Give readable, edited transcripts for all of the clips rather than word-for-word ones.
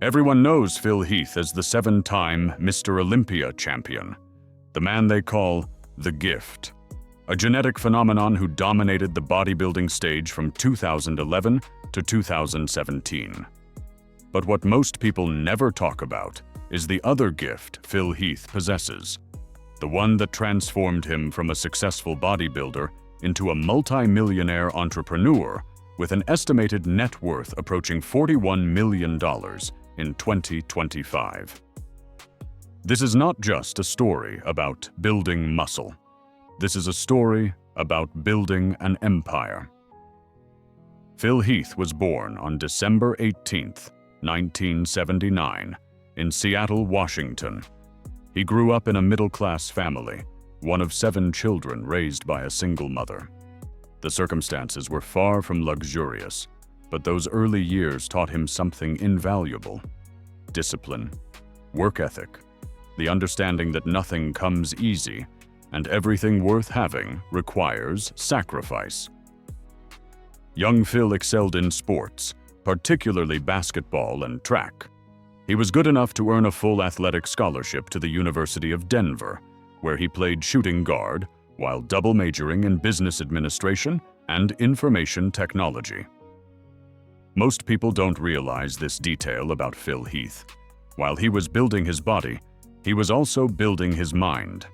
Everyone knows Phil Heath as the 7-time Mr. Olympia champion, the man they call the Gift, a genetic phenomenon who dominated the bodybuilding stage from 2011 to 2017. But what most people never talk about is the other gift Phil Heath possesses, the one that transformed him from a successful bodybuilder into a multi-millionaire entrepreneur with an estimated net worth approaching $41 million in 2025. This is not just a story about building muscle. This is a story about building an empire. Phil Heath was born on December 18, 1979, in Seattle, Washington. He grew up in a middle-class family, one of 7 children raised by a single mother. The circumstances were far from luxurious, but those early years taught him something invaluable: discipline, work ethic, the understanding that nothing comes easy, and everything worth having requires sacrifice. Young Phil excelled in sports, particularly basketball and track. He was good enough to earn a full athletic scholarship to the University of Denver, where he played shooting guard while double majoring in business administration and information technology. Most people don't realize this detail about Phil Heath. While he was building his body, he was also building his mind.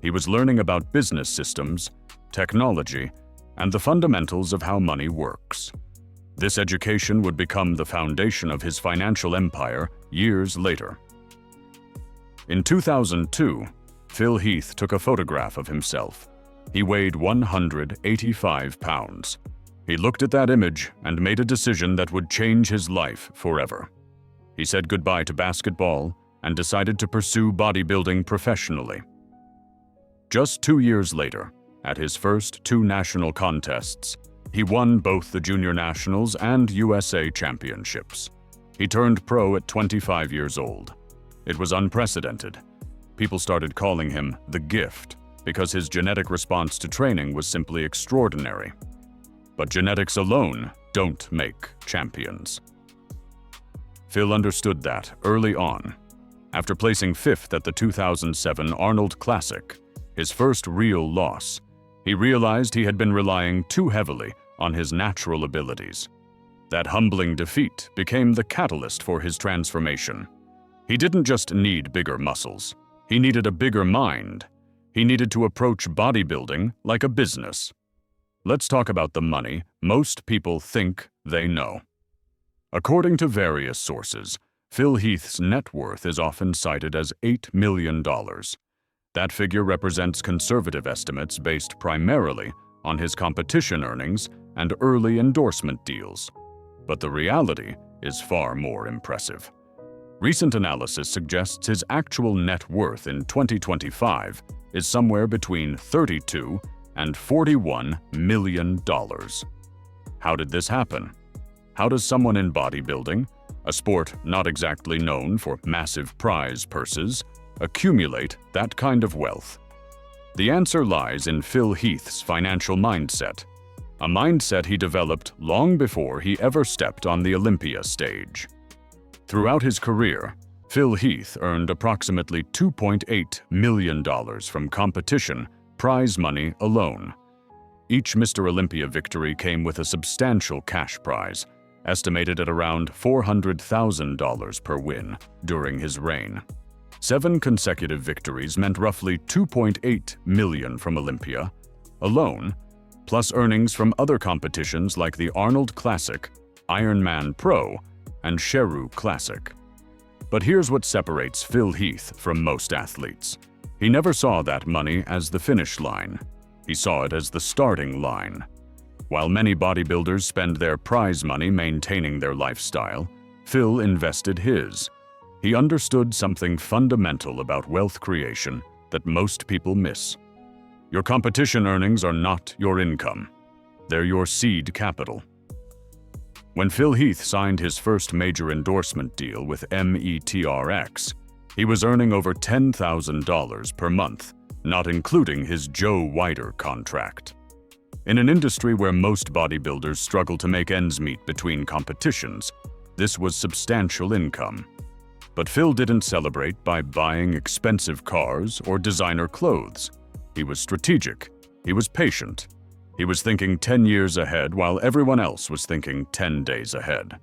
He was learning about business systems, technology, and the fundamentals of how money works. This education would become the foundation of his financial empire years later. In 2002, Phil Heath took a photograph of himself. He weighed 185 pounds. He looked at that image and made a decision that would change his life forever. He said goodbye to basketball and decided to pursue bodybuilding professionally. Just 2 years later, at his first 2 national contests, he won both the Junior Nationals and USA Championships. He turned pro at 25 years old. It was unprecedented. People started calling him the Gift because his genetic response to training was simply extraordinary. But genetics alone don't make champions. Phil understood that early on. After placing 5th at the 2007 Arnold Classic, his first real loss, he realized he had been relying too heavily on his natural abilities. That humbling defeat became the catalyst for his transformation. He didn't just need bigger muscles. He needed a bigger mind. He needed to approach bodybuilding like a business. Let's talk about the money most people think they know. According to various sources, Phil Heath's net worth is often cited as $8 million. That figure represents conservative estimates based primarily on his competition earnings and early endorsement deals. But the reality is far more impressive. Recent analysis suggests his actual net worth in 2025 is somewhere between $32 and $41 million. How did this happen? How does someone in bodybuilding, a sport not exactly known for massive prize purses, accumulate that kind of wealth? The answer lies in Phil Heath's financial mindset, a mindset he developed long before he ever stepped on the Olympia stage. Throughout his career, Phil Heath earned approximately $2.8 million from competition prize money alone. Each Mr. Olympia victory came with a substantial cash prize, estimated at around $400,000 per win during his reign. 7 consecutive victories meant roughly $2.8 million from Olympia alone, plus earnings from other competitions like the Arnold Classic, Ironman Pro, and Sheru Classic. But here's what separates Phil Heath from most athletes. He never saw that money as the finish line. He saw it as the starting line. While many bodybuilders spend their prize money maintaining their lifestyle, Phil invested his. He understood something fundamental about wealth creation that most people miss. Your competition earnings are not your income. They're your seed capital. When Phil Heath signed his first major endorsement deal with METRX, he was earning over $10,000 per month, not including his Joe Weider contract. In an industry where most bodybuilders struggle to make ends meet between competitions, This was substantial income. But Phil didn't celebrate by buying expensive cars or designer clothes. He was strategic. He was patient. He was thinking 10 years ahead while everyone else was thinking 10 days ahead.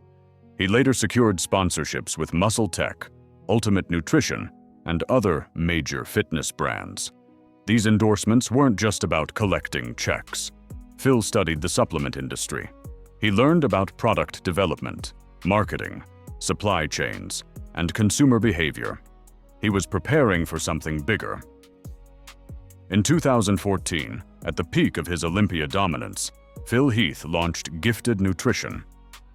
He later secured sponsorships with Muscle Tech, Ultimate Nutrition, and other major fitness brands. These endorsements weren't just about collecting checks. Phil studied the supplement industry. He learned about product development, marketing, supply chains, and consumer behavior. He was preparing for something bigger. In 2014, at the peak of his Olympia dominance, Phil Heath launched Gifted Nutrition.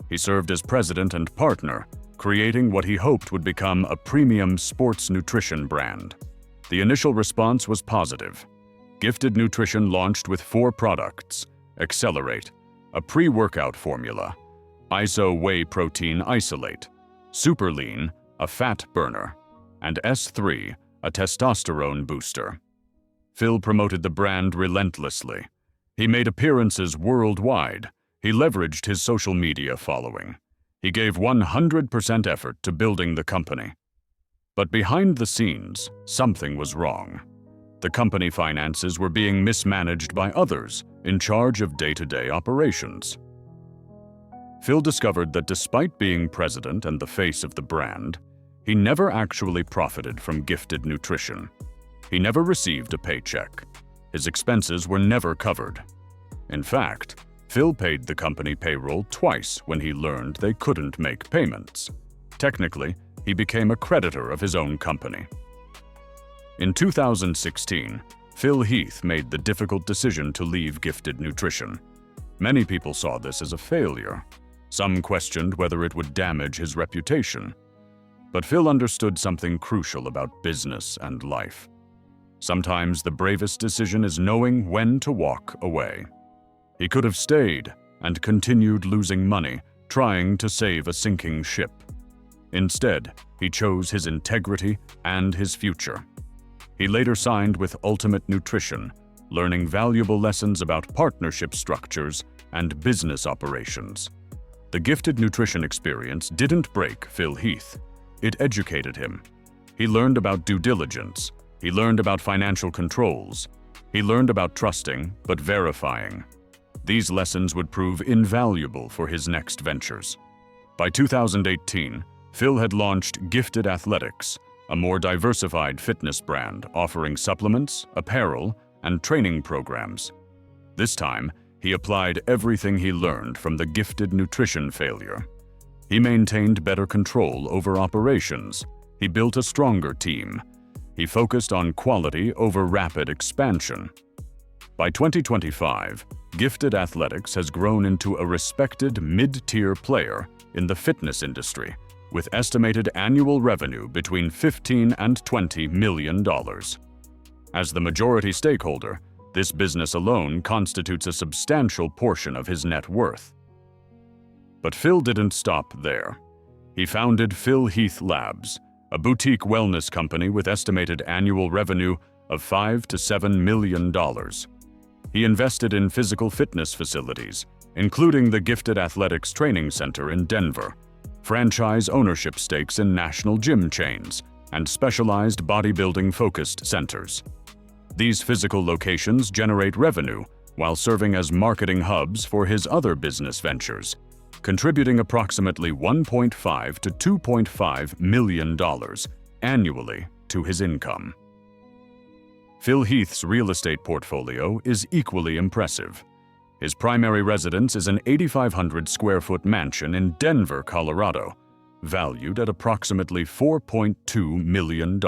He served as president and partner, creating what he hoped would become a premium sports nutrition brand. The initial response was positive. Gifted Nutrition launched with 4 products: Accelerate, a pre-workout formula; ISO Whey Protein Isolate; Super Lean, a fat burner; and S3, a testosterone booster. Phil promoted the brand relentlessly. He made appearances worldwide. He leveraged his social media following. He gave 100% effort to building the company. But behind the scenes, something was wrong. The company finances were being mismanaged by others in charge of day-to-day operations. Phil discovered that despite being president and the face of the brand, he never actually profited from Gifted Nutrition. He never received a paycheck. His expenses were never covered. In fact, Phil paid the company payroll twice when he learned they couldn't make payments. Technically, he became a creditor of his own company. In 2016, Phil Heath made the difficult decision to leave Gifted Nutrition. Many people saw this as a failure. Some questioned whether it would damage his reputation. But Phil understood something crucial about business and life. Sometimes the bravest decision is knowing when to walk away. He could have stayed and continued losing money, trying to save a sinking ship. Instead, he chose his integrity and his future. He later signed with Ultimate Nutrition, learning valuable lessons about partnership structures and business operations. The Gifted Nutrition experience didn't break Phil Heath. It educated him. He learned about due diligence. He learned about financial controls. He learned about trusting but verifying. These lessons would prove invaluable for his next ventures. By 2018, Phil had launched Gifted Athletics, a more diversified fitness brand offering supplements, apparel, and training programs. This time, he applied everything he learned from the Gifted Nutrition failure. He maintained better control over operations. He built a stronger team. He focused on quality over rapid expansion. By 2025, Gifted Athletics has grown into a respected mid-tier player in the fitness industry, with estimated annual revenue between $15 and $20 million. As the majority stakeholder, this business alone constitutes a substantial portion of his net worth. But Phil didn't stop there. He founded Phil Heath Labs, a boutique wellness company with estimated annual revenue of $5 to $7 million. He invested in physical fitness facilities, including the Gifted Athletics Training Center in Denver, franchise ownership stakes in national gym chains, and specialized bodybuilding-focused centers. These physical locations generate revenue while serving as marketing hubs for his other business ventures, contributing approximately $1.5 to $2.5 million annually to his income. Phil Heath's real estate portfolio is equally impressive. His primary residence is an 8,500 square foot mansion in Denver, Colorado, valued at approximately $4.2 million.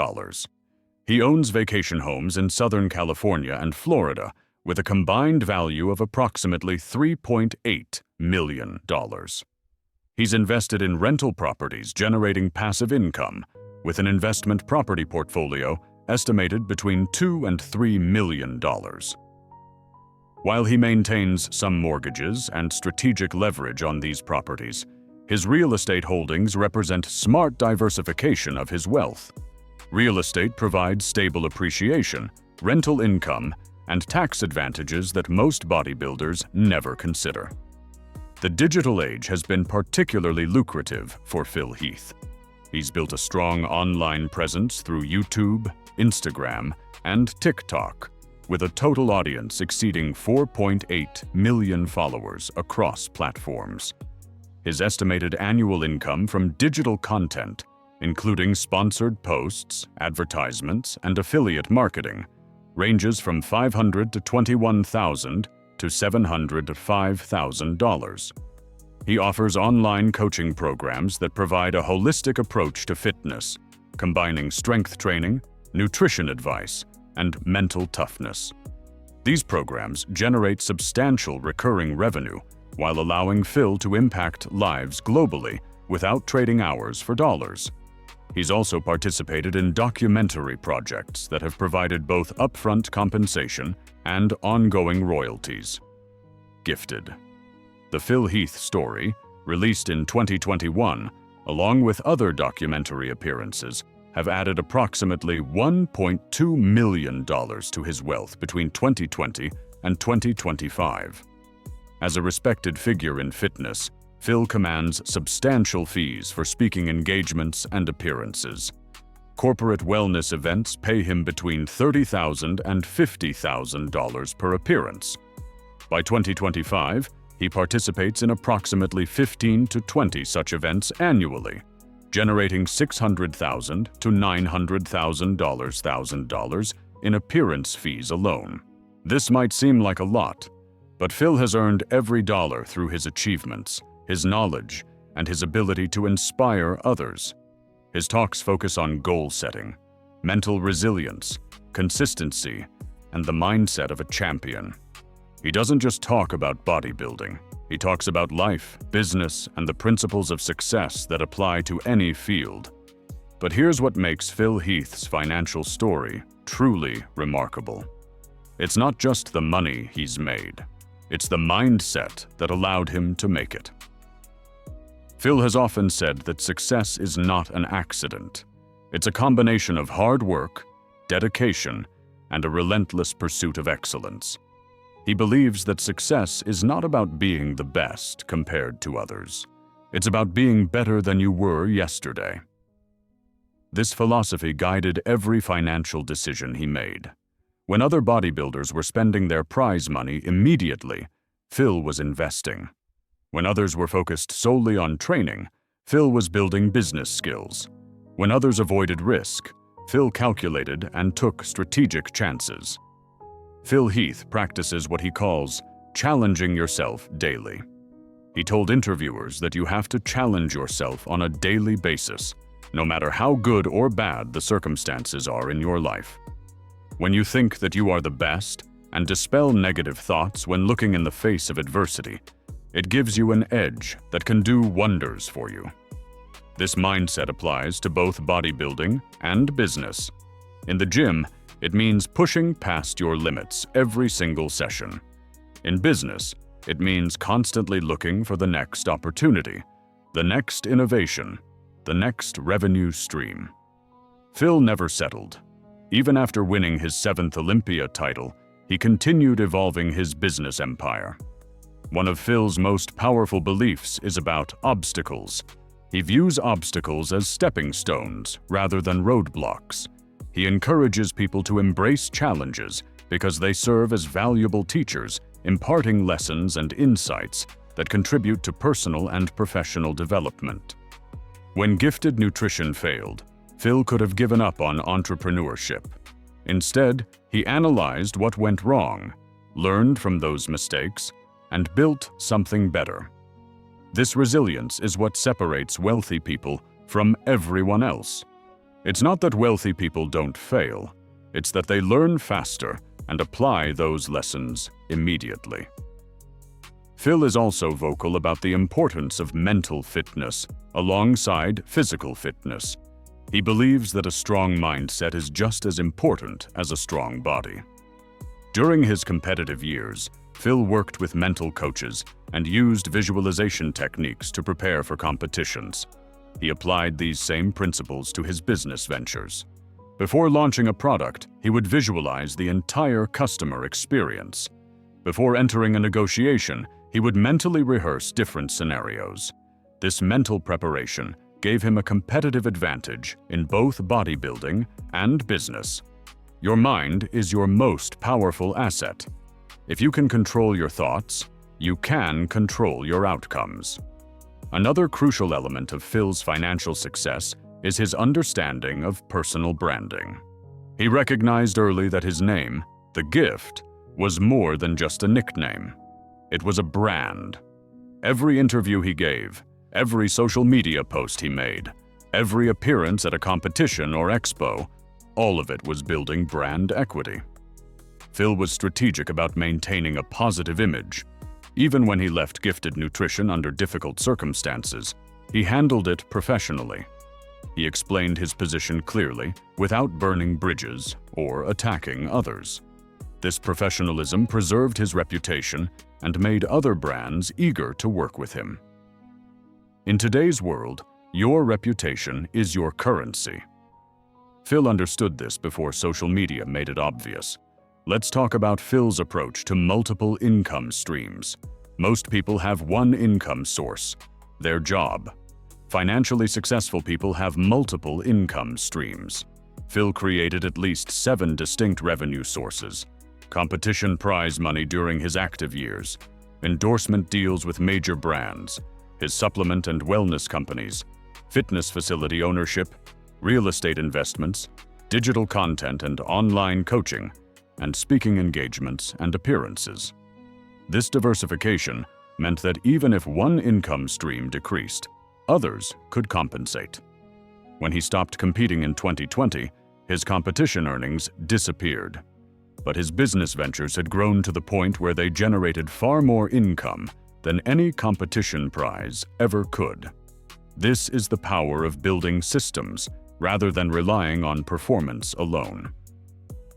He owns vacation homes in Southern California and Florida with a combined value of approximately $3.8 million. He's invested in rental properties generating passive income with an investment property portfolio estimated between $2 and $3 million. While he maintains some mortgages and strategic leverage on these properties, his real estate holdings represent smart diversification of his wealth. Real estate provides stable appreciation, rental income, and tax advantages that most bodybuilders never consider. The digital age has been particularly lucrative for Phil Heath. He's built a strong online presence through YouTube, Instagram, and TikTok, with a total audience exceeding 4.8 million followers across platforms. His estimated annual income from digital content, including sponsored posts, advertisements, and affiliate marketing, ranges from $500 to $21,000 to $700 to $5,000. He offers online coaching programs that provide a holistic approach to fitness, combining strength training, nutrition advice, and mental toughness. These programs generate substantial recurring revenue while allowing Phil to impact lives globally without trading hours for dollars. He's also participated in documentary projects that have provided both upfront compensation and ongoing royalties. Gifted. The Phil Heath story, released in 2021, along with other documentary appearances, have added approximately $1.2 million to his wealth between 2020 and 2025. As a respected figure in fitness, Phil commands substantial fees for speaking engagements and appearances. Corporate wellness events pay him between $30,000 and $50,000 per appearance. By 2025, he participates in approximately 15 to 20 such events annually, generating $600,000 to $900,000 in appearance fees alone. This might seem like a lot, but Phil has earned every dollar through his achievements, his knowledge, and his ability to inspire others. His talks focus on goal setting, mental resilience, consistency, and the mindset of a champion. He doesn't just talk about bodybuilding. He talks about life, business, and the principles of success that apply to any field. But here's what makes Phil Heath's financial story truly remarkable. It's not just the money he's made. It's the mindset that allowed him to make it. Phil has often said that success is not an accident. It's a combination of hard work, dedication, and a relentless pursuit of excellence. He believes that success is not about being the best compared to others. It's about being better than you were yesterday. This philosophy guided every financial decision he made. When other bodybuilders were spending their prize money immediately, Phil was investing. When others were focused solely on training, Phil was building business skills. When others avoided risk, Phil calculated and took strategic chances. Phil Heath practices what he calls challenging yourself daily. He told interviewers that you have to challenge yourself on a daily basis, no matter how good or bad the circumstances are in your life. When you think that you are the best and dispel negative thoughts when looking in the face of adversity, it gives you an edge that can do wonders for you. This mindset applies to both bodybuilding and business. In the gym, it means pushing past your limits every single session. In business, it means constantly looking for the next opportunity, the next innovation, the next revenue stream. Phil never settled. Even after winning his 7th Olympia title, he continued evolving his business empire. One of Phil's most powerful beliefs is about obstacles. He views obstacles as stepping stones rather than roadblocks. He encourages people to embrace challenges because they serve as valuable teachers, imparting lessons and insights that contribute to personal and professional development. When gifted nutrition failed, Phil could have given up on entrepreneurship. Instead, he analyzed what went wrong, learned from those mistakes, and built something better. This resilience is what separates wealthy people from everyone else. It's not that wealthy people don't fail, it's that they learn faster and apply those lessons immediately. Phil is also vocal about the importance of mental fitness alongside physical fitness. He believes that a strong mindset is just as important as a strong body. During his competitive years, Phil worked with mental coaches and used visualization techniques to prepare for competitions. He applied these same principles to his business ventures. Before launching a product, he would visualize the entire customer experience. Before entering a negotiation, he He would mentally rehearse different scenarios. This mental preparation gave him a competitive advantage in both bodybuilding and business. Your mind is your most powerful asset. If you can control your thoughts, you can control your outcomes. Another crucial element of Phil's financial success is his understanding of personal branding. He recognized early that his name, The Gift, was more than just a nickname. It was a brand. Every interview he gave, every social media post he made, every appearance at a competition or expo, all of it was building brand equity. Phil was strategic about maintaining a positive image. Even when he left Gifted Nutrition under difficult circumstances, he handled it professionally. He explained his position clearly, without burning bridges or attacking others. This professionalism preserved his reputation and made other brands eager to work with him. In today's world, your reputation is your currency. Phil understood this before social media made it obvious. Let's talk about Phil's approach to multiple income streams. Most people have one income source, their job. Financially successful people have multiple income streams. Phil created at least 7 distinct revenue sources: competition prize money during his active years, endorsement deals with major brands, his supplement and wellness companies, fitness facility ownership, real estate investments, digital content and online coaching, and speaking engagements and appearances. This diversification meant that even if one income stream decreased, others could compensate. When he stopped competing in 2020, his competition earnings disappeared. But his business ventures had grown to the point where they generated far more income than any competition prize ever could. This is the power of building systems rather than relying on performance alone.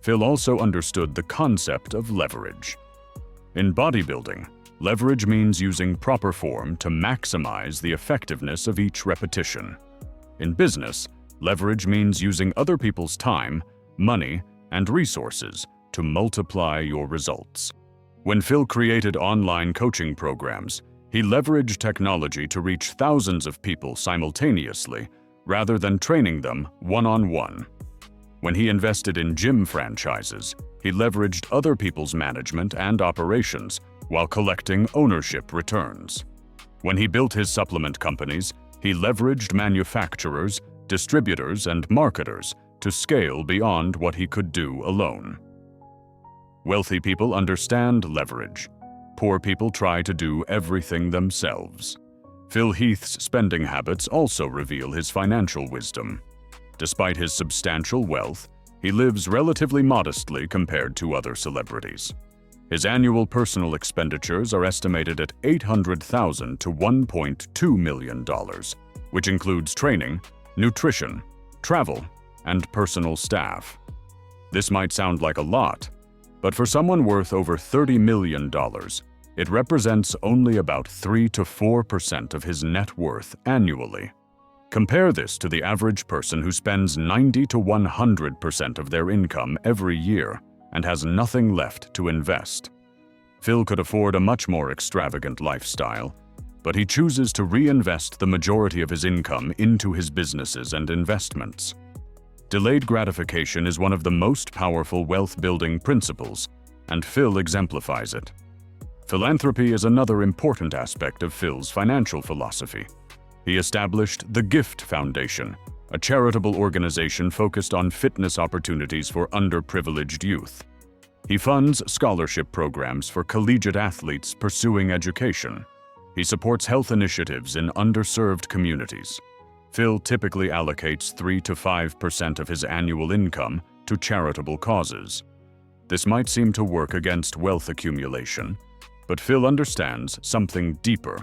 Phil also understood the concept of leverage. In bodybuilding, leverage means using proper form to maximize the effectiveness of each repetition. In business, leverage means using other people's time, money, and resources to multiply your results. When Phil created online coaching programs, he leveraged technology to reach thousands of people simultaneously, rather than training them one-on-one. When he invested in gym franchises, he leveraged other people's management and operations while collecting ownership returns. When he built his supplement companies, he leveraged manufacturers, distributors, and marketers to scale beyond what he could do alone. Wealthy people understand leverage. Poor people try to do everything themselves. Phil Heath's spending habits also reveal his financial wisdom. Despite his substantial wealth, he lives relatively modestly compared to other celebrities. His annual personal expenditures are estimated at $800,000 to $1.2 million, which includes training, nutrition, travel, and personal staff. This might sound like a lot, but for someone worth over $30 million, it represents only about 3 to 4% of his net worth annually. Compare this to the average person who spends 90 to 100% of their income every year and has nothing left to invest. Phil could afford a much more extravagant lifestyle, but he chooses to reinvest the majority of his income into his businesses and investments. Delayed gratification is one of the most powerful wealth-building principles, and Phil exemplifies it. Philanthropy is another important aspect of Phil's financial philosophy. He established the Gift Foundation, a charitable organization focused on fitness opportunities for underprivileged youth. He funds scholarship programs for collegiate athletes pursuing education. He supports health initiatives in underserved communities. Phil typically allocates 3 to 5% of his annual income to charitable causes. This might seem to work against wealth accumulation, but Phil understands something deeper.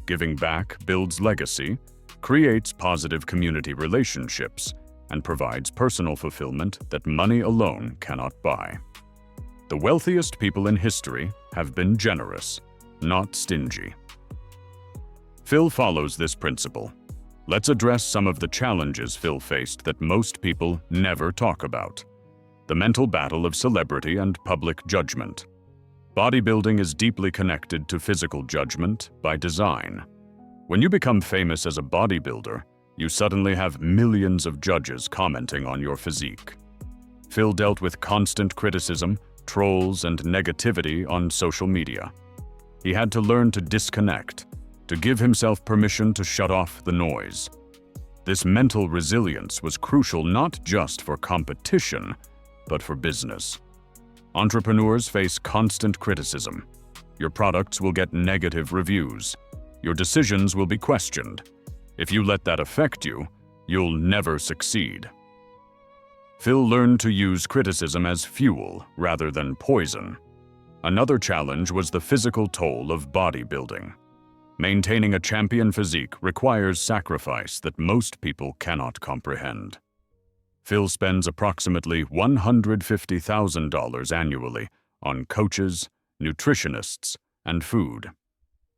Giving back builds legacy, creates positive community relationships, and provides personal fulfillment that money alone cannot buy. The wealthiest people in history have been generous, not stingy. Phil follows this principle. Let's address some of the challenges Phil faced that most people never talk about. The mental battle of celebrity and public judgment. Bodybuilding is deeply connected to physical judgment by design. When you become famous as a bodybuilder, you suddenly have millions of judges commenting on your physique. Phil dealt with constant criticism, trolls, and negativity on social media. He had to learn to disconnect, to give himself permission to shut off the noise. This mental resilience was crucial not just for competition, but for business. Entrepreneurs face constant criticism. Your products will get negative reviews. Your decisions will be questioned. If you let that affect you, you'll never succeed. Phil learned to use criticism as fuel rather than poison. Another challenge was the physical toll of bodybuilding. Maintaining a champion physique requires sacrifice that most people cannot comprehend. Phil spends approximately $150,000 annually on coaches, nutritionists, and food.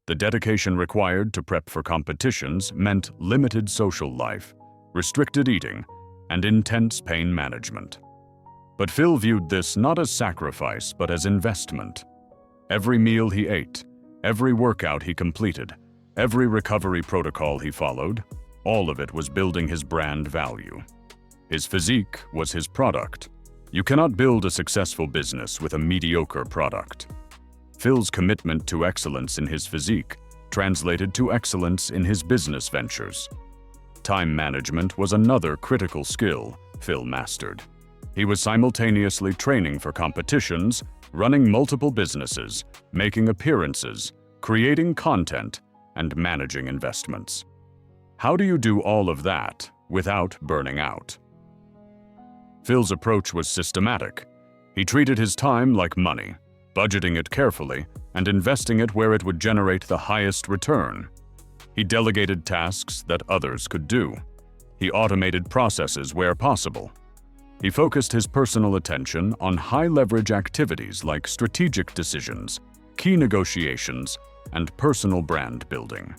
The dedication required to prep for competitions meant limited social life, restricted eating, and intense pain management. But Phil viewed this not as sacrifice, but as investment. Every meal he ate, every workout he completed, every recovery protocol he followed, all of it was building his brand value. His physique was his product. You cannot build a successful business with a mediocre product. Phil's commitment to excellence in his physique translated to excellence in his business ventures. Time management was another critical skill Phil mastered. He was simultaneously training for competitions, running multiple businesses, making appearances, creating content, and managing investments. How do you do all of that without burning out? Phil's approach was systematic. He treated his time like money, budgeting it carefully and investing it where it would generate the highest return. He delegated tasks that others could do. He automated processes where possible. He focused his personal attention on high-leverage activities like strategic decisions, key negotiations, and personal brand building.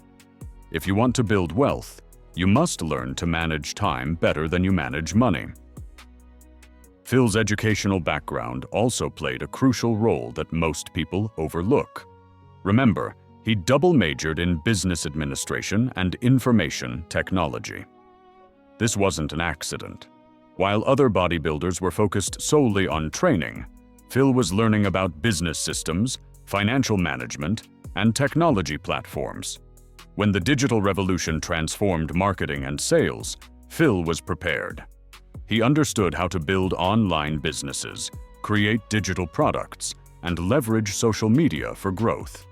If you want to build wealth, you must learn to manage time better than you manage money. Phil's educational background also played a crucial role that most people overlook. Remember, he double majored in business administration and information technology. This wasn't an accident. While other bodybuilders were focused solely on training, Phil was learning about business systems, financial management, and technology platforms. When the digital revolution transformed marketing and sales, Phil was prepared. He understood how to build online businesses, create digital products, and leverage social media for growth.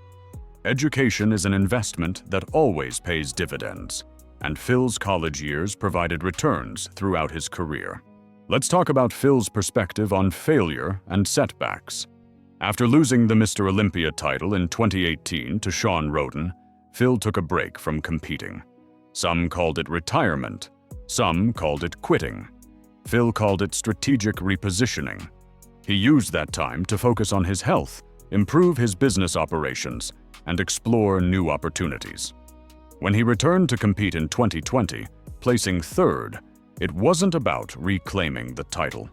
Education is an investment that always pays dividends, and Phil's college years provided returns throughout his career. Let's talk about Phil's perspective on failure and setbacks. After losing the Mr. Olympia title in 2018 to Shawn Rhoden, Phil took a break from competing. Some called it retirement, some called it quitting. Phil called it strategic repositioning. He used that time to focus on his health, improve his business operations, and explore new opportunities. When he returned to compete in 2020, placing third, it wasn't about reclaiming the title.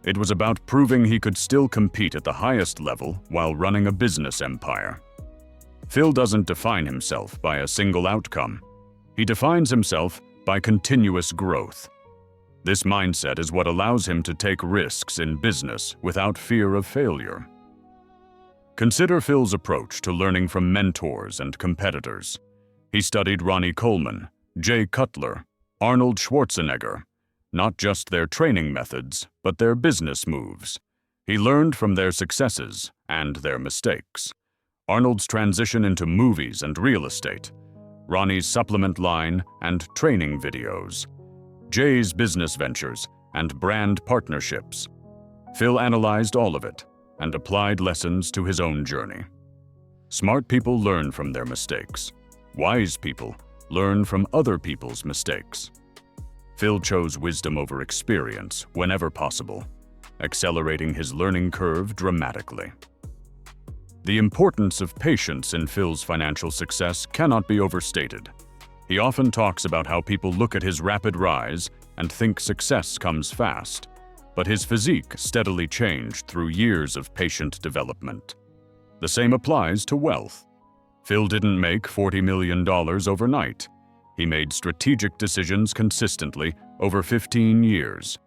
It was about proving he could still compete at the highest level while running a business empire. Phil doesn't define himself by a single outcome. He defines himself by continuous growth. This mindset is what allows him to take risks in business without fear of failure. Consider Phil's approach to learning from mentors and competitors. He studied Ronnie Coleman, Jay Cutler, Arnold Schwarzenegger, not just their training methods, but their business moves. He learned from their successes and their mistakes. Arnold's transition into movies and real estate, Ronnie's supplement line and training videos, Jay's business ventures and brand partnerships. Phil analyzed all of it and applied lessons to his own journey. Smart people learn from their mistakes. Wise people learn from other people's mistakes. Phil chose wisdom over experience whenever possible, accelerating his learning curve dramatically. The importance of patience in Phil's financial success cannot be overstated. He often talks about how people look at his rapid rise and think success comes fast, but his physique steadily changed through years of patient development. The same applies to wealth. Phil didn't make $40 million overnight. He made strategic decisions consistently over 15 years.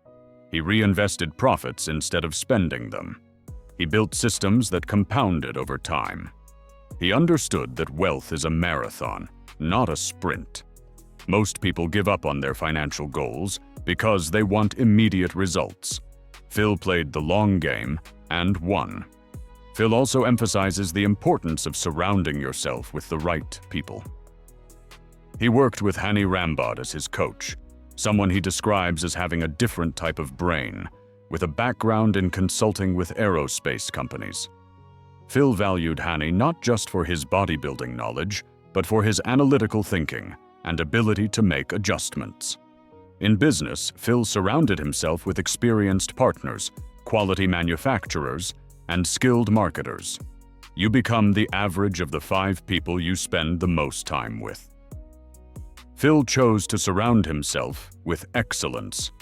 He reinvested profits instead of spending them. He built systems that compounded over time. He understood that wealth is a marathon, not a sprint. Most people give up on their financial goals because they want immediate results. Phil played the long game and won. Phil also emphasizes the importance of surrounding yourself with the right people. He worked with Hani Rambod as his coach, someone he describes as having a different type of brain, with a background in consulting with aerospace companies. Phil valued Hani not just for his bodybuilding knowledge, but for his analytical thinking and ability to make adjustments. In business, Phil surrounded himself with experienced partners, quality manufacturers, and skilled marketers. You become the average of the 5 people you spend the most time with. Phil chose to surround himself with excellence.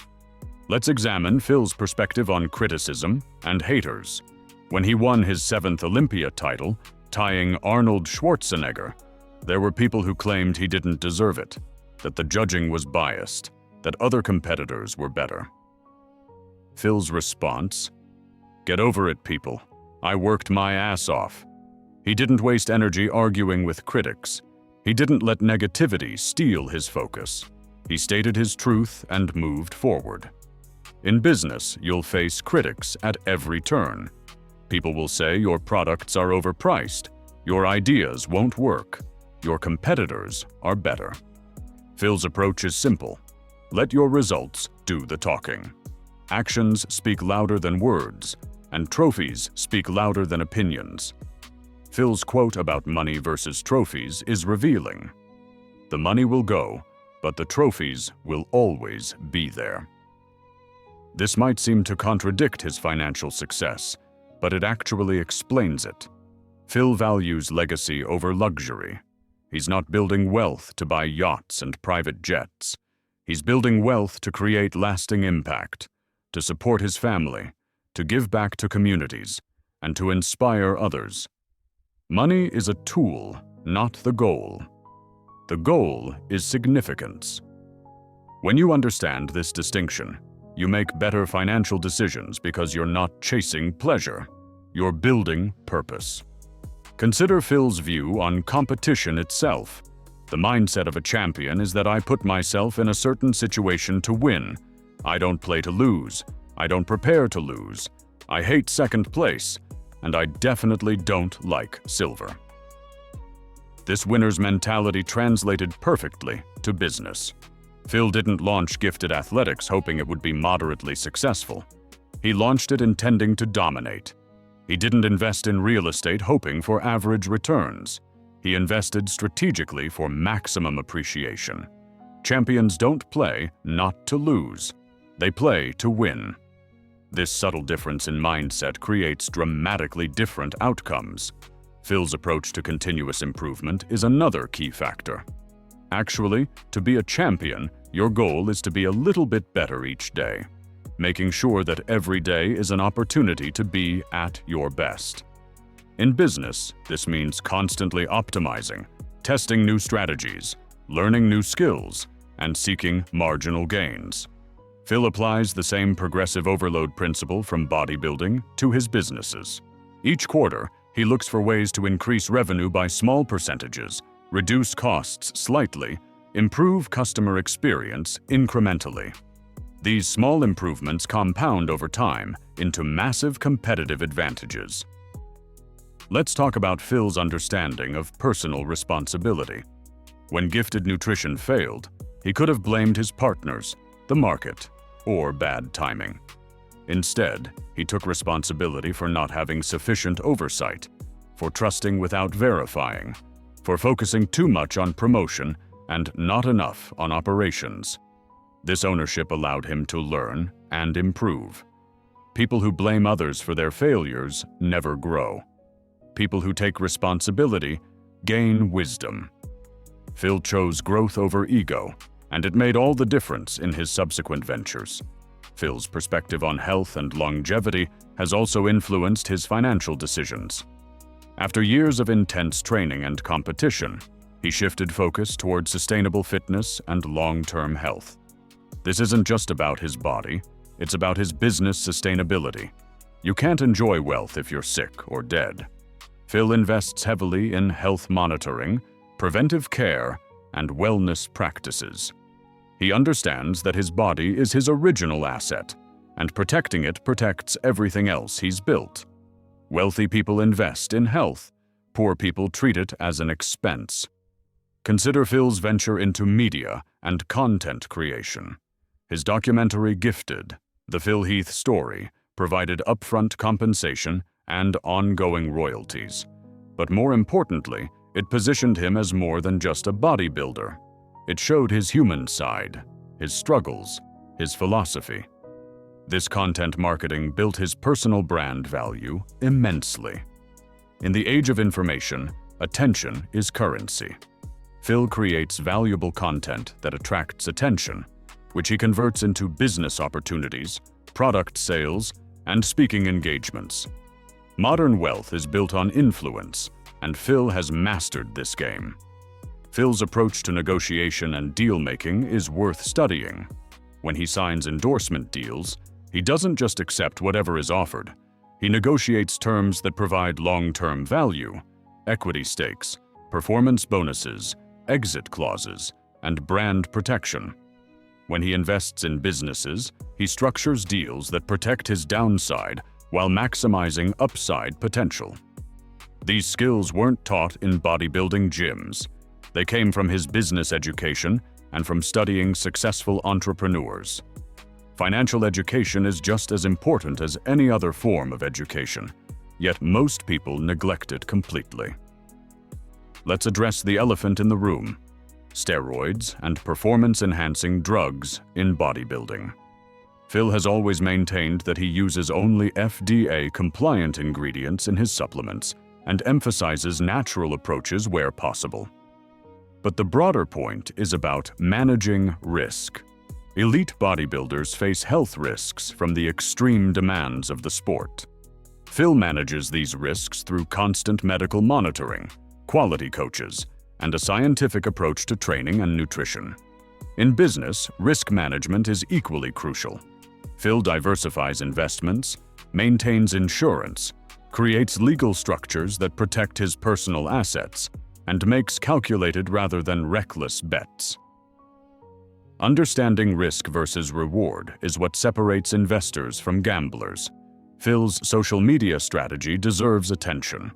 Let's examine Phil's perspective on criticism and haters. When he won his 7th Olympia title, tying Arnold Schwarzenegger, there were people who claimed he didn't deserve it, that the judging was biased, that other competitors were better. Phil's response: "Get over it, people. I worked my ass off." He didn't waste energy arguing with critics. He didn't let negativity steal his focus. He stated his truth and moved forward. In business, you'll face critics at every turn. People will say your products are overpriced, your ideas won't work, your competitors are better. Phil's approach is simple. Let your results do the talking. Actions speak louder than words, and trophies speak louder than opinions. Phil's quote about money versus trophies is revealing. The money will go, but the trophies will always be there. This might seem to contradict his financial success, but it actually explains it. Phil values legacy over luxury. He's not building wealth to buy yachts and private jets. He's building wealth to create lasting impact, to support his family, to give back to communities, and to inspire others. Money is a tool, not the goal. The goal is significance. When you understand this distinction, you make better financial decisions because you're not chasing pleasure. You're building purpose. Consider Phil's view on competition itself. The mindset of a champion is that I put myself in a certain situation to win. I don't play to lose. I don't prepare to lose. I hate second place, and I definitely don't like silver. This winner's mentality translated perfectly to business. Phil didn't launch Gifted Athletics hoping it would be moderately successful. He launched it intending to dominate. He didn't invest in real estate hoping for average returns. He invested strategically for maximum appreciation. Champions don't play not to lose. They play to win. This subtle difference in mindset creates dramatically different outcomes. Phil's approach to continuous improvement is another key factor. Actually, to be a champion, your goal is to be a little bit better each day, making sure that every day is an opportunity to be at your best. In business, this means constantly optimizing, testing new strategies, learning new skills, and seeking marginal gains. Phil applies the same progressive overload principle from bodybuilding to his businesses. Each quarter, he looks for ways to increase revenue by small percentages, reduce costs slightly, improve customer experience incrementally. These small improvements compound over time into massive competitive advantages. Let's talk about Phil's understanding of personal responsibility. When Gifted Nutrition failed, he could have blamed his partners, the market, or bad timing. Instead, he took responsibility for not having sufficient oversight, for trusting without verifying, for focusing too much on promotion and not enough on operations. This ownership allowed him to learn and improve. People who blame others for their failures never grow. People who take responsibility gain wisdom. Phil chose growth over ego, and it made all the difference in his subsequent ventures. Phil's perspective on health and longevity has also influenced his financial decisions. After years of intense training and competition, he shifted focus toward sustainable fitness and long-term health. This isn't just about his body, it's about his business sustainability. You can't enjoy wealth if you're sick or dead. Phil invests heavily in health monitoring, preventive care, and wellness practices. He understands that his body is his original asset, and protecting it protects everything else he's built. Wealthy people invest in health. Poor people treat it as an expense. Consider Phil's venture into media and content creation. His documentary Gifted, The Phil Heath Story, provided upfront compensation and ongoing royalties. But more importantly, it positioned him as more than just a bodybuilder. It showed his human side, his struggles, his philosophy. This content marketing built his personal brand value immensely. In the age of information, attention is currency. Phil creates valuable content that attracts attention, which he converts into business opportunities, product sales, and speaking engagements. Modern wealth is built on influence, and Phil has mastered this game. Phil's approach to negotiation and deal-making is worth studying. When he signs endorsement deals, he doesn't just accept whatever is offered. He negotiates terms that provide long-term value, equity stakes, performance bonuses, exit clauses, and brand protection. When he invests in businesses, he structures deals that protect his downside while maximizing upside potential. These skills weren't taught in bodybuilding gyms. They came from his business education and from studying successful entrepreneurs. Financial education is just as important as any other form of education, yet most people neglect it completely. Let's address the elephant in the room: steroids and performance-enhancing drugs in bodybuilding. Phil has always maintained that he uses only FDA-compliant ingredients in his supplements and emphasizes natural approaches where possible. But the broader point is about managing risk. Elite bodybuilders face health risks from the extreme demands of the sport. Phil manages these risks through constant medical monitoring, quality coaches, and a scientific approach to training and nutrition. In business, risk management is equally crucial. Phil diversifies investments, maintains insurance, creates legal structures that protect his personal assets, and makes calculated rather than reckless bets. Understanding risk versus reward is what separates investors from gamblers. Phil's social media strategy deserves attention.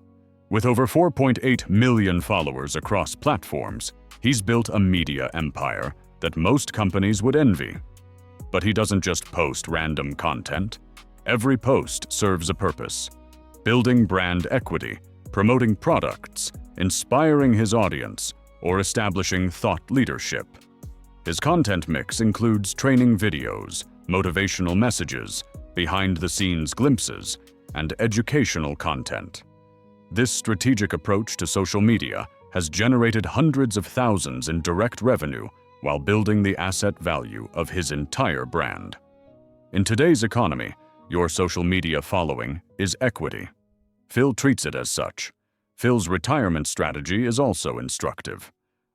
With over 4.8 million followers across platforms, he's built a media empire that most companies would envy. But he doesn't just post random content. Every post serves a purpose: building brand equity, promoting products, inspiring his audience, or establishing thought leadership. His content mix includes training videos, motivational messages, behind-the-scenes glimpses, and educational content. This strategic approach to social media has generated hundreds of thousands in direct revenue while building the asset value of his entire brand. In today's economy, your social media following is equity. Phil treats it as such. Phil's retirement strategy is also instructive.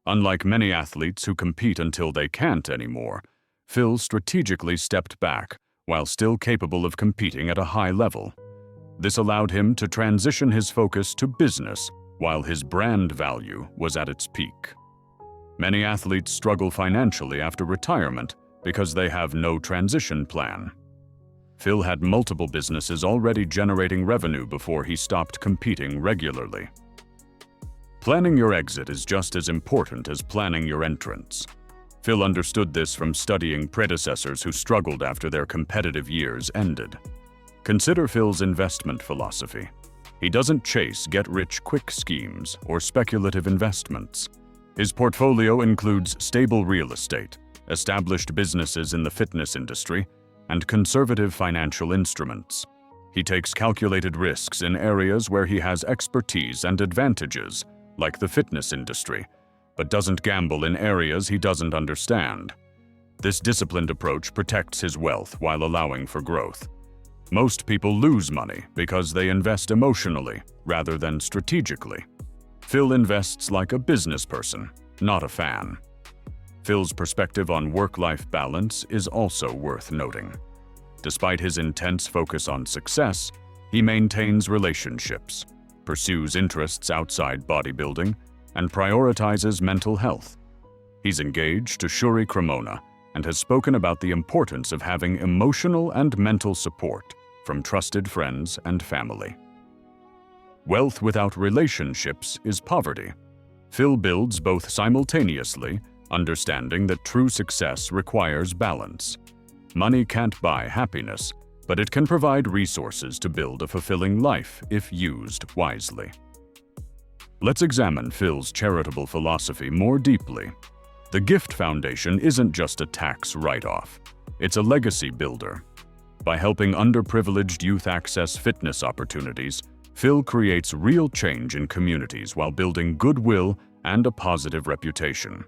Unlike many athletes who compete until they can't anymore, Phil strategically stepped back while still capable of competing at a high level. This allowed him to transition his focus to business while his brand value was at its peak. Many athletes struggle financially after retirement because they have no transition plan. Phil had multiple businesses already generating revenue before he stopped competing regularly. Planning your exit is just as important as planning your entrance. Phil understood this from studying predecessors who struggled after their competitive years ended. Consider Phil's investment philosophy. He doesn't chase get-rich-quick schemes or speculative investments. His portfolio includes stable real estate, established businesses in the fitness industry, and conservative financial instruments. He takes calculated risks in areas where he has expertise and advantages, like the fitness industry, but doesn't gamble in areas he doesn't understand. This disciplined approach protects his wealth while allowing for growth. Most people lose money because they invest emotionally rather than strategically. Phil invests like a business person, not a fan. Phil's perspective on work-life balance is also worth noting. Despite his intense focus on success, he maintains relationships, pursues interests outside bodybuilding, and prioritizes mental health. He's engaged to Shuri Cremona and has spoken about the importance of having emotional and mental support from trusted friends and family. Wealth without relationships is poverty. Phil builds both simultaneously, understanding that true success requires balance. Money can't buy happiness, but it can provide resources to build a fulfilling life if used wisely. Let's examine Phil's charitable philosophy more deeply. The Gift Foundation isn't just a tax write-off. It's a legacy builder. By helping underprivileged youth access fitness opportunities, Phil creates real change in communities while building goodwill and a positive reputation.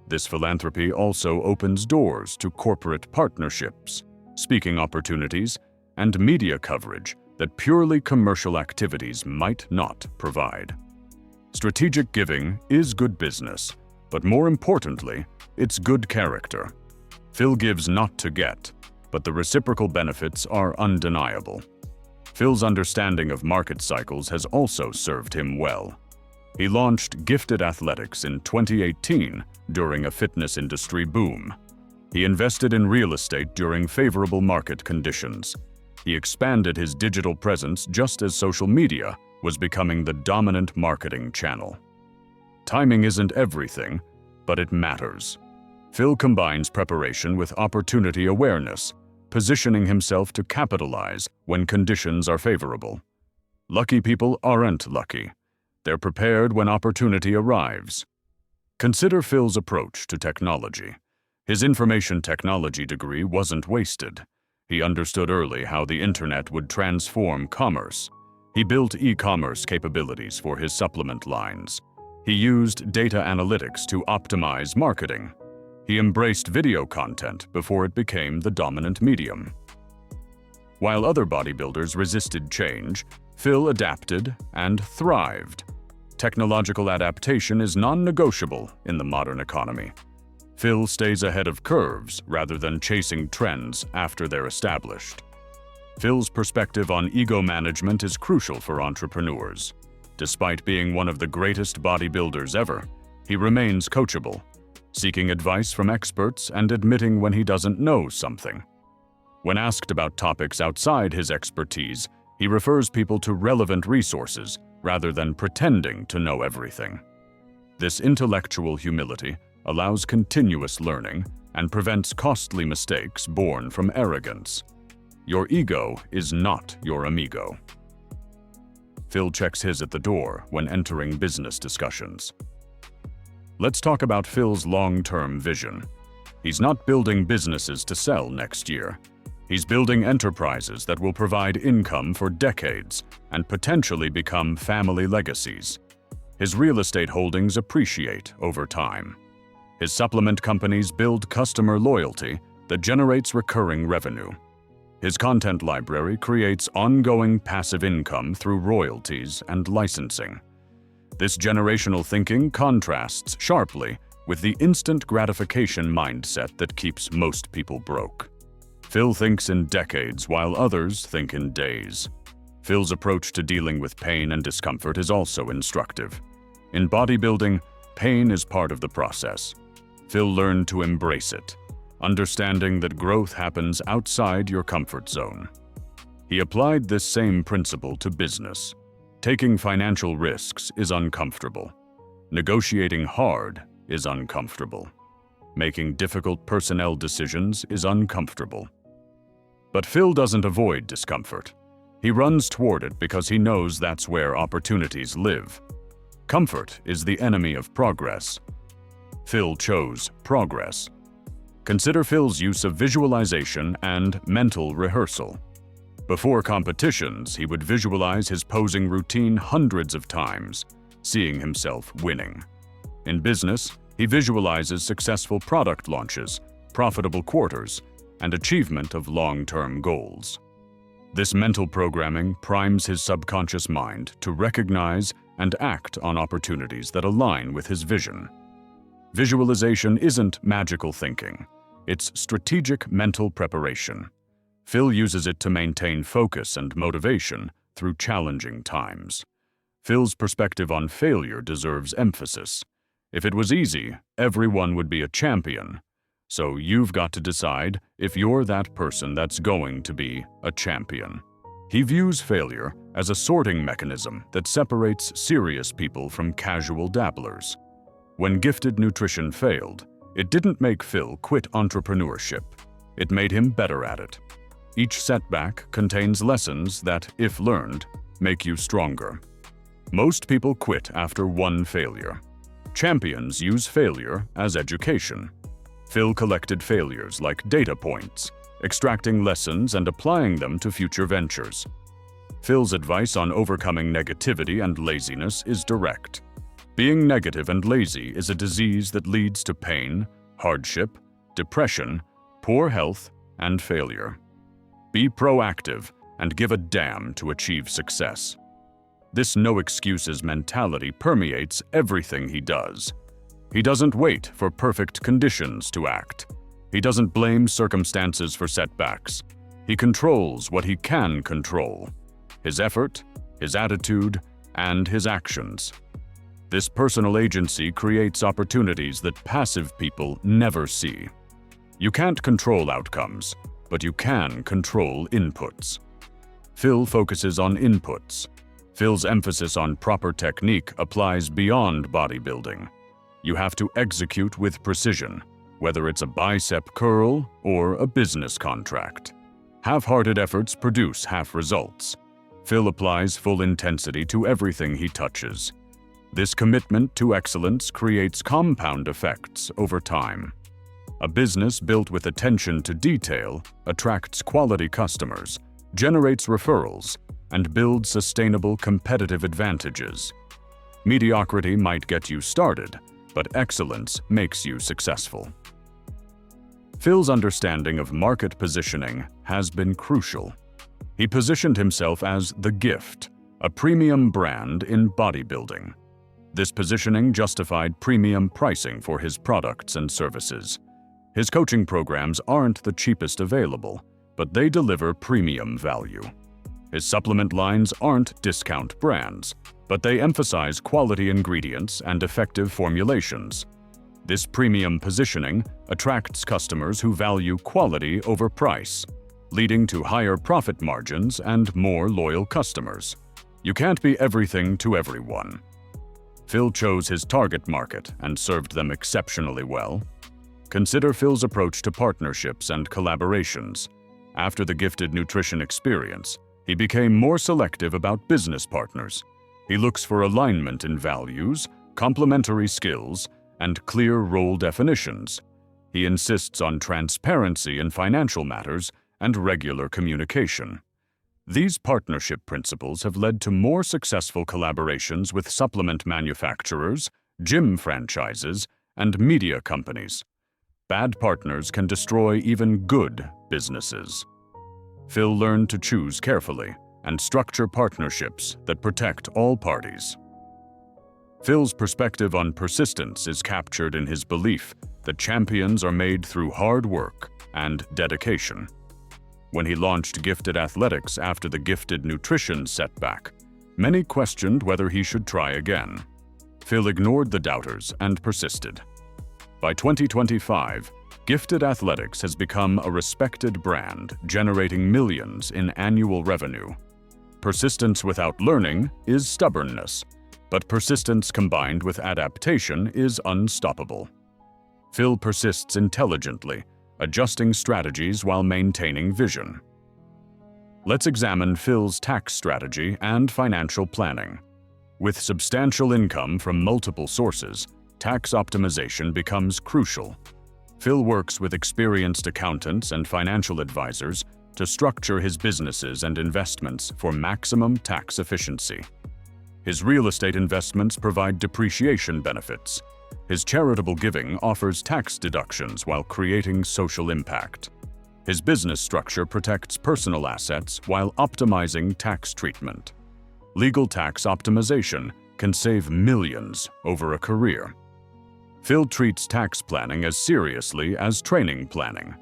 This philanthropy also opens doors to corporate partnerships, speaking opportunities, and media coverage that purely commercial activities might not provide. Strategic giving is good business, but more importantly, it's good character. Phil gives not to get, but the reciprocal benefits are undeniable. Phil's understanding of market cycles has also served him well. He launched Gifted Athletics in 2018 during a fitness industry boom. He invested in real estate during favorable market conditions. He expanded his digital presence just as social media was becoming the dominant marketing channel. Timing isn't everything, but it matters. Phil combines preparation with opportunity awareness, positioning himself to capitalize when conditions are favorable. Lucky people aren't lucky. They're prepared when opportunity arrives. Consider Phil's approach to technology. His information technology degree wasn't wasted. He understood early how the internet would transform commerce. He built e-commerce capabilities for his supplement lines. He used data analytics to optimize marketing. He embraced video content before it became the dominant medium. While other bodybuilders resisted change, Phil adapted and thrived. Technological adaptation is non-negotiable in the modern economy. Phil stays ahead of curves rather than chasing trends after they're established. Phil's perspective on ego management is crucial for entrepreneurs. Despite being one of the greatest bodybuilders ever, he remains coachable, seeking advice from experts and admitting when he doesn't know something. When asked about topics outside his expertise, he refers people to relevant resources rather than pretending to know everything. This intellectual humility allows continuous learning and prevents costly mistakes born from arrogance. Your ego is not your amigo. Phil checks his at the door when entering business discussions. Let's talk about Phil's long-term vision. He's not building businesses to sell next year. He's building enterprises that will provide income for decades and potentially become family legacies. His real estate holdings appreciate over time. His supplement companies build customer loyalty that generates recurring revenue. His content library creates ongoing passive income through royalties and licensing. This generational thinking contrasts sharply with the instant gratification mindset that keeps most people broke. Phil thinks in decades while others think in days. Phil's approach to dealing with pain and discomfort is also instructive. In bodybuilding, pain is part of the process. Phil learned to embrace it, understanding that growth happens outside your comfort zone. He applied this same principle to business. Taking financial risks is uncomfortable. Negotiating hard is uncomfortable. Making difficult personnel decisions is uncomfortable. But Phil doesn't avoid discomfort. He runs toward it because he knows that's where opportunities live. Comfort is the enemy of progress. Phil chose progress. Consider Phil's use of visualization and mental rehearsal. Before competitions, he would visualize his posing routine hundreds of times, seeing himself winning. In business, he visualizes successful product launches, profitable quarters, and achievement of long-term goals. This mental programming primes his subconscious mind to recognize and act on opportunities that align with his vision. Visualization isn't magical thinking. It's strategic mental preparation. Phil uses it to maintain focus and motivation through challenging times. Phil's perspective on failure deserves emphasis. If it was easy, everyone would be a champion. So you've got to decide if you're that person that's going to be a champion. He views failure as a sorting mechanism that separates serious people from casual dabblers. When Gifted Nutrition failed, it didn't make Phil quit entrepreneurship. It made him better at it. Each setback contains lessons that, if learned, make you stronger. Most people quit after one failure. Champions use failure as education. Phil collected failures like data points, extracting lessons and applying them to future ventures. Phil's advice on overcoming negativity and laziness is direct. Being negative and lazy is a disease that leads to pain, hardship, depression, poor health, and failure. Be proactive and give a damn to achieve success. This no-excuses mentality permeates everything he does. He doesn't wait for perfect conditions to act. He doesn't blame circumstances for setbacks. He controls what he can control: his effort, his attitude, and his actions. This personal agency creates opportunities that passive people never see. You can't control outcomes, but you can control inputs. Phil focuses on inputs. Phil's emphasis on proper technique applies beyond bodybuilding. You have to execute with precision, whether it's a bicep curl or a business contract. Half-hearted efforts produce half results. Phil applies full intensity to everything he touches. This commitment to excellence creates compound effects over time. A business built with attention to detail attracts quality customers, generates referrals, and builds sustainable competitive advantages. Mediocrity might get you started, but excellence makes you successful. Phil's understanding of market positioning has been crucial. He positioned himself as the Gift, a premium brand in bodybuilding. This positioning justified premium pricing for his products and services. His coaching programs aren't the cheapest available, but they deliver premium value. His supplement lines aren't discount brands, but they emphasize quality ingredients and effective formulations. This premium positioning attracts customers who value quality over price, leading to higher profit margins and more loyal customers. You can't be everything to everyone. Phil chose his target market and served them exceptionally well. Consider Phil's approach to partnerships and collaborations. After the Gifted Nutrition experience, he became more selective about business partners. He looks for alignment in values, complementary skills, and clear role definitions. He insists on transparency in financial matters and regular communication. These partnership principles have led to more successful collaborations with supplement manufacturers, gym franchises, and media companies. Bad partners can destroy even good businesses. Phil learned to choose carefully and structure partnerships that protect all parties. Phil's perspective on persistence is captured in his belief that champions are made through hard work and dedication. When he launched Gifted Athletics after the Gifted Nutrition setback, many questioned whether he should try again. Phil ignored the doubters and persisted. By 2025, Gifted Athletics has become a respected brand, generating millions in annual revenue. Persistence without learning is stubbornness, but persistence combined with adaptation is unstoppable. Phil persists intelligently, adjusting strategies while maintaining vision. Let's examine Phil's tax strategy and financial planning. With substantial income from multiple sources, tax optimization becomes crucial. Phil works with experienced accountants and financial advisors to structure his businesses and investments for maximum tax efficiency. His real estate investments provide depreciation benefits. His charitable giving offers tax deductions while creating social impact. His business structure protects personal assets while optimizing tax treatment. Legal tax optimization can save millions over a career. Phil treats tax planning as seriously as training planning.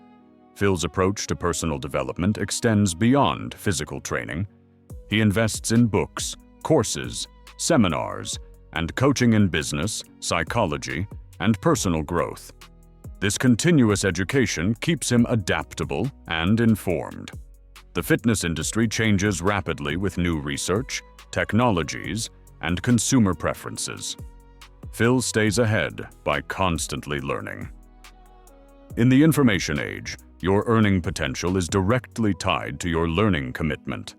Phil's approach to personal development extends beyond physical training. He invests in books, courses, seminars, and coaching in business, psychology, and personal growth. This continuous education keeps him adaptable and informed. The fitness industry changes rapidly with new research, technologies, and consumer preferences. Phil stays ahead by constantly learning. In the information age, your earning potential is directly tied to your learning commitment.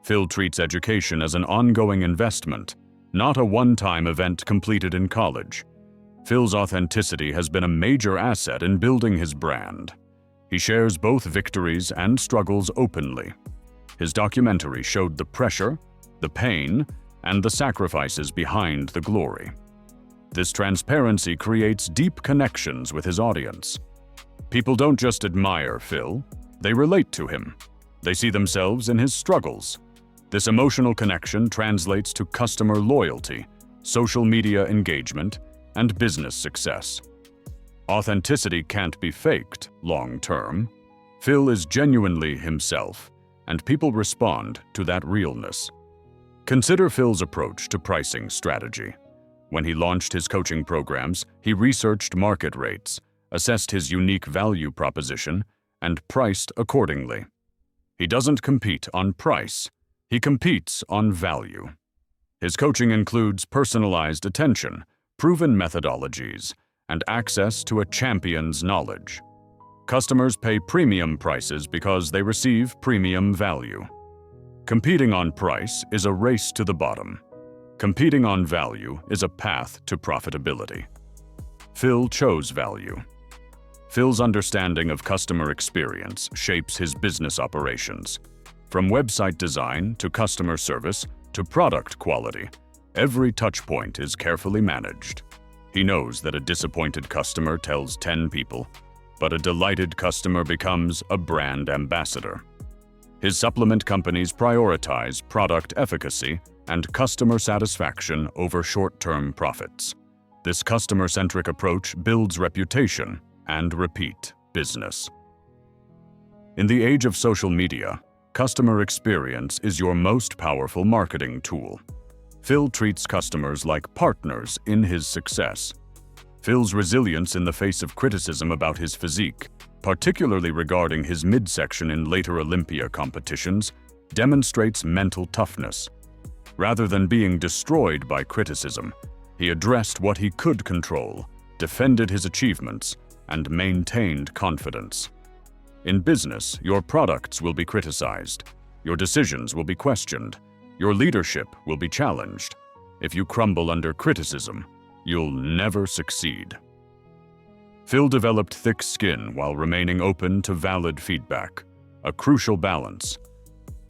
Phil treats education as an ongoing investment, not a one-time event completed in college. Phil's authenticity has been a major asset in building his brand. He shares both victories and struggles openly. His documentary showed the pressure, the pain, and the sacrifices behind the glory. This transparency creates deep connections with his audience. People don't just admire Phil, they relate to him. They see themselves in his struggles. This emotional connection translates to customer loyalty, social media engagement, and business success. Authenticity can't be faked long-term. Phil is genuinely himself, and people respond to that realness. Consider Phil's approach to pricing strategy. When he launched his coaching programs, he researched market rates, assessed his unique value proposition, and priced accordingly. He doesn't compete on price, he competes on value. His coaching includes personalized attention, proven methodologies, and access to a champion's knowledge. Customers pay premium prices because they receive premium value. Competing on price is a race to the bottom. Competing on value is a path to profitability. Phil chose value. Phil's understanding of customer experience shapes his business operations. From website design to customer service to product quality, every touchpoint is carefully managed. He knows that a disappointed customer tells 10 people, but a delighted customer becomes a brand ambassador. His supplement companies prioritize product efficacy and customer satisfaction over short-term profits. This customer-centric approach builds reputation and repeat business. In the age of social media, customer experience is your most powerful marketing tool. Phil treats customers like partners in his success. Phil's resilience in the face of criticism about his physique, particularly regarding his midsection in later Olympia competitions, demonstrates mental toughness. Rather than being destroyed by criticism, he addressed what he could control, defended his achievements, and maintained confidence. In business, your products will be criticized, your decisions will be questioned, your leadership will be challenged. If you crumble under criticism, you'll never succeed. Phil developed thick skin while remaining open to valid feedback, a crucial balance.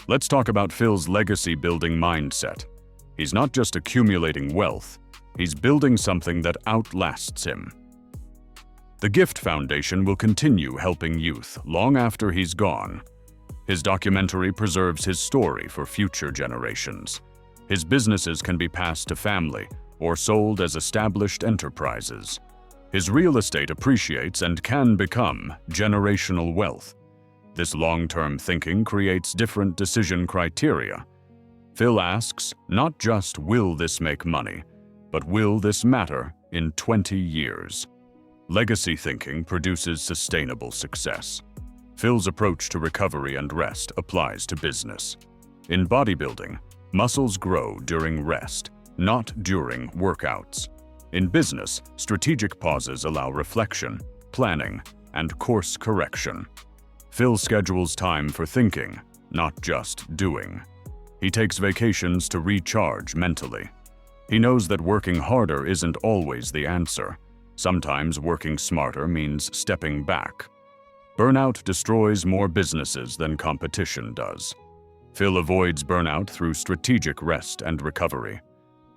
Let's talk about Phil's legacy-building mindset. He's not just accumulating wealth, he's building something that outlasts him. The Gift Foundation will continue helping youth long after he's gone. His documentary preserves his story for future generations. His businesses can be passed to family or sold as established enterprises. His real estate appreciates and can become generational wealth. This long-term thinking creates different decision criteria. Phil asks, not just will this make money, but will this matter in 20 years? Legacy thinking produces sustainable success. Phil's approach to recovery and rest applies to business. In bodybuilding, muscles grow during rest, not during workouts. In business, strategic pauses allow reflection, planning, and course correction. Phil schedules time for thinking, not just doing. He takes vacations to recharge mentally. He knows that working harder isn't always the answer. Sometimes working smarter means stepping back. Burnout destroys more businesses than competition does. Phil avoids burnout through strategic rest and recovery.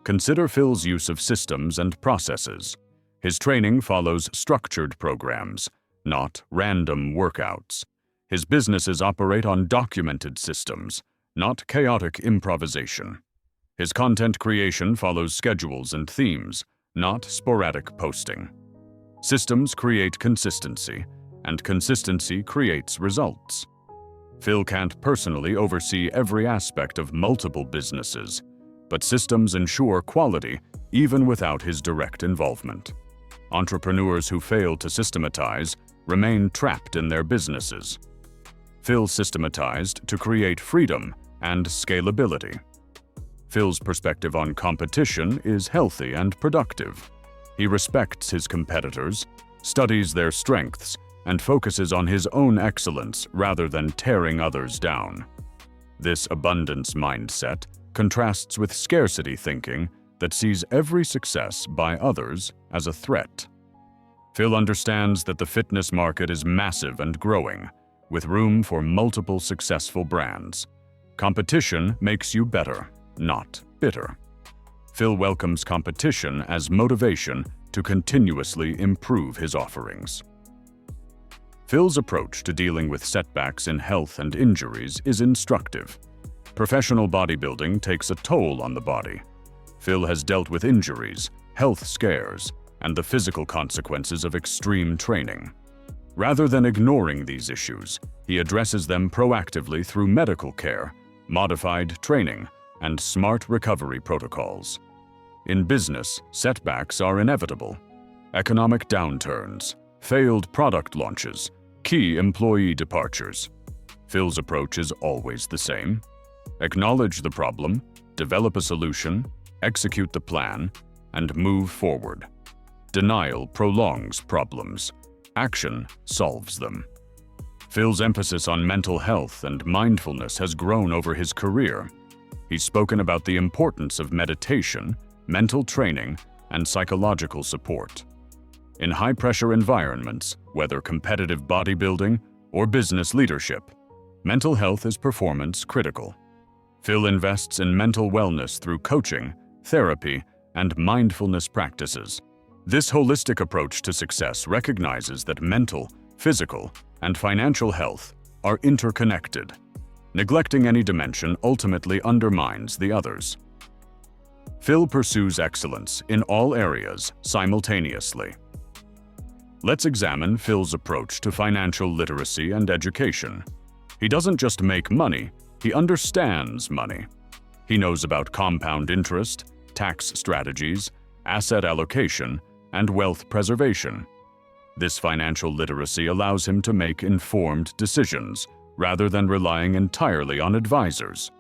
Consider Phil's use of systems and processes. His training follows structured programs, not random workouts. His businesses operate on documented systems, not chaotic improvisation. His content creation follows schedules and themes, not sporadic posting. Systems create consistency, and consistency creates results. Phil can't personally oversee every aspect of multiple businesses, but systems ensure quality even without his direct involvement. Entrepreneurs who fail to systematize remain trapped in their businesses. Phil systematized to create freedom and scalability. Phil's perspective on competition is healthy and productive. He respects his competitors, studies their strengths, and focuses on his own excellence rather than tearing others down. This abundance mindset contrasts with scarcity thinking that sees every success by others as a threat. Phil understands that the fitness market is massive and growing, with room for multiple successful brands. Competition makes you better, not bitter. Phil welcomes competition as motivation to continuously improve his offerings. Phil's approach to dealing with setbacks in health and injuries is instructive. Professional bodybuilding takes a toll on the body. Phil has dealt with injuries, health scares, and the physical consequences of extreme training. Rather than ignoring these issues, he addresses them proactively through medical care, modified training, and smart recovery protocols. In business, setbacks are inevitable. Economic downturns, failed product launches, key employee departures. Phil's approach is always the same. Acknowledge the problem, develop a solution, execute the plan, and move forward. Denial prolongs problems. Action solves them. Phil's emphasis on mental health and mindfulness has grown over his career. He's spoken about the importance of meditation, mental training, and psychological support. In high-pressure environments, whether competitive bodybuilding or business leadership, mental health is performance critical. Phil invests in mental wellness through coaching, therapy, and mindfulness practices. This holistic approach to success recognizes that mental, physical, and financial health are interconnected. Neglecting any dimension ultimately undermines the others. Phil pursues excellence in all areas simultaneously. Let's examine Phil's approach to financial literacy and education. He doesn't just make money, he understands money. He knows about compound interest, tax strategies, asset allocation, and wealth preservation. This financial literacy allows him to make informed decisions rather than relying entirely on advisors.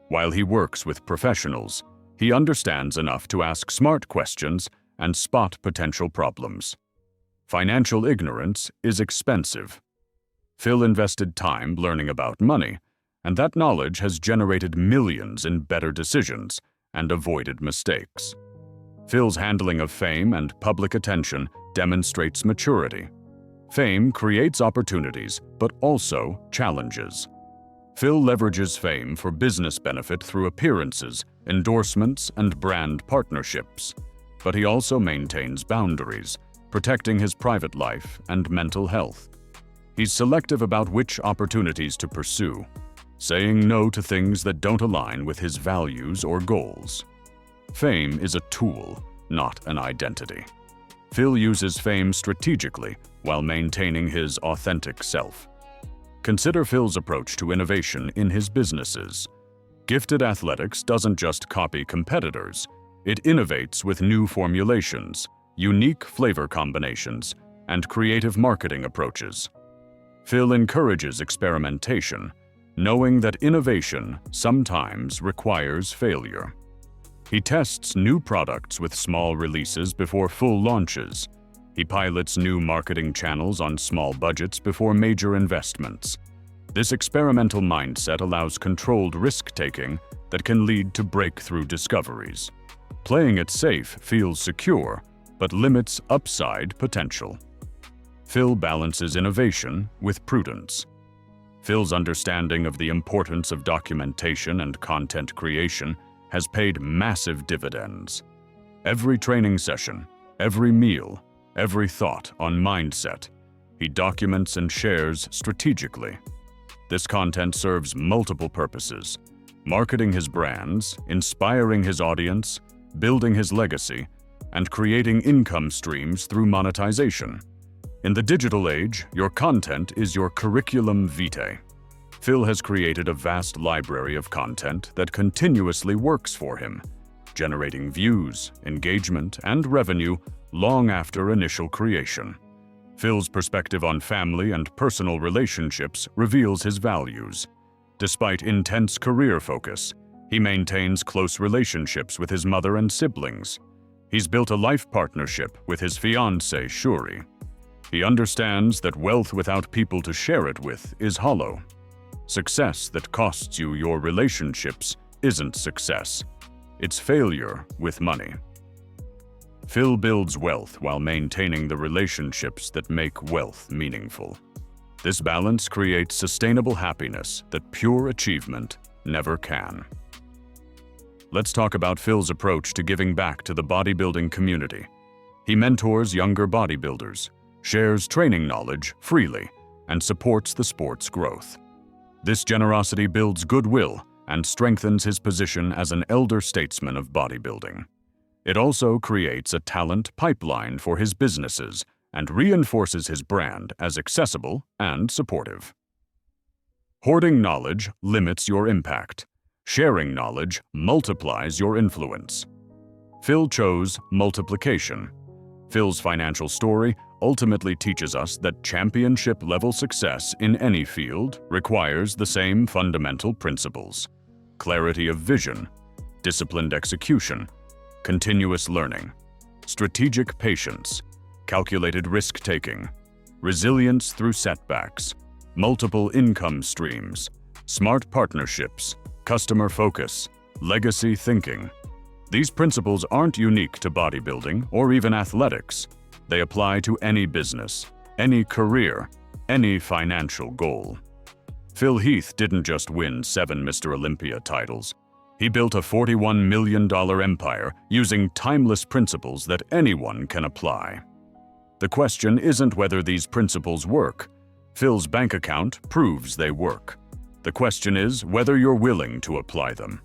While he works with professionals, he understands enough to ask smart questions and spot potential problems. Financial ignorance is expensive. Phil invested time learning about money, and that knowledge has generated millions in better decisions and avoided mistakes. Phil's handling of fame and public attention demonstrates maturity. Fame creates opportunities, but also challenges. Phil leverages fame for business benefit through appearances, endorsements, and brand partnerships. But he also maintains boundaries, protecting his private life and mental health. He's selective about which opportunities to pursue, saying no to things that don't align with his values or goals. Fame is a tool, not an identity. Phil uses fame strategically while maintaining his authentic self. Consider Phil's approach to innovation in his businesses. Gifted Athletics doesn't just copy competitors, it innovates with new formulations, unique flavor combinations, and creative marketing approaches. Phil encourages experimentation, knowing that innovation sometimes requires failure. He tests new products with small releases before full launches. He pilots new marketing channels on small budgets before major investments. This experimental mindset allows controlled risk-taking that can lead to breakthrough discoveries. Playing it safe feels secure, but limits upside potential. Phil balances innovation with prudence. Phil's understanding of the importance of documentation and content creation has paid massive dividends. Every training session, every meal, every thought on mindset, he documents and shares strategically. This content serves multiple purposes: marketing his brands, inspiring his audience, building his legacy, and creating income streams through monetization. In the digital age, your content is your curriculum vitae. Phil has created a vast library of content that continuously works for him, generating views, engagement, and revenue long after initial creation. Phil's perspective on family and personal relationships reveals his values. Despite intense career focus, he maintains close relationships with his mother and siblings. He's built a life partnership with his fiancée, Shuri. He understands that wealth without people to share it with is hollow. Success that costs you your relationships isn't success. It's failure with money. Phil builds wealth while maintaining the relationships that make wealth meaningful. This balance creates sustainable happiness that pure achievement never can. Let's talk about Phil's approach to giving back to the bodybuilding community. He mentors younger bodybuilders, shares training knowledge freely, and supports the sport's growth. This generosity builds goodwill and strengthens his position as an elder statesman of bodybuilding. It also creates a talent pipeline for his businesses and reinforces his brand as accessible and supportive. Hoarding knowledge limits your impact. Sharing knowledge multiplies your influence. Phil chose multiplication. Phil's financial story ultimately teaches us that championship-level success in any field requires the same fundamental principles: clarity of vision, disciplined execution, continuous learning, strategic patience, calculated risk-taking, resilience through setbacks, multiple income streams, smart partnerships, customer focus, legacy thinking. These principles aren't unique to bodybuilding or even athletics. They apply to any business, any career, any financial goal. Phil Heath didn't just win 7 Mr. Olympia titles. He built a $41 million empire using timeless principles that anyone can apply. The question isn't whether these principles work. Phil's bank account proves they work. The question is whether you're willing to apply them.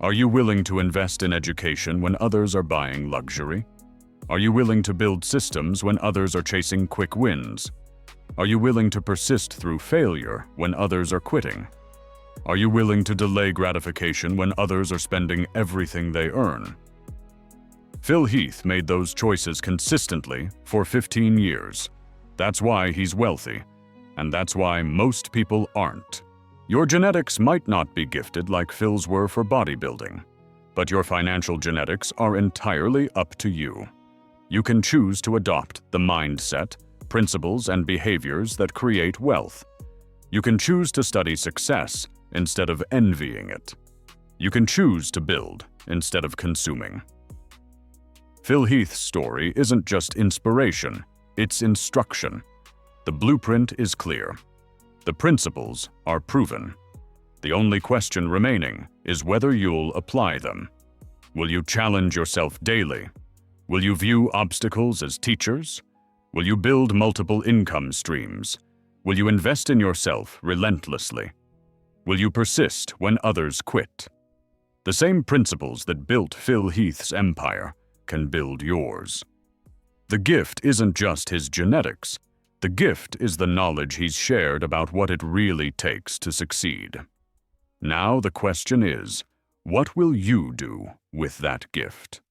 Are you willing to invest in education when others are buying luxury? Are you willing to build systems when others are chasing quick wins? Are you willing to persist through failure when others are quitting? Are you willing to delay gratification when others are spending everything they earn? Phil Heath made those choices consistently for 15 years. That's why he's wealthy, and that's why most people aren't. Your genetics might not be gifted like Phil's were for bodybuilding, but your financial genetics are entirely up to you. You can choose to adopt the mindset, principles, and behaviors that create wealth. You can choose to study success instead of envying it. You can choose to build instead of consuming. Phil Heath's story isn't just inspiration, it's instruction. The blueprint is clear. The principles are proven. The only question remaining is whether you'll apply them. Will you challenge yourself daily? Will you view obstacles as teachers? Will you build multiple income streams? Will you invest in yourself relentlessly? Will you persist when others quit? The same principles that built Phil Heath's empire can build yours. The gift isn't just his genetics. The gift is the knowledge he's shared about what it really takes to succeed. Now the question is, what will you do with that gift?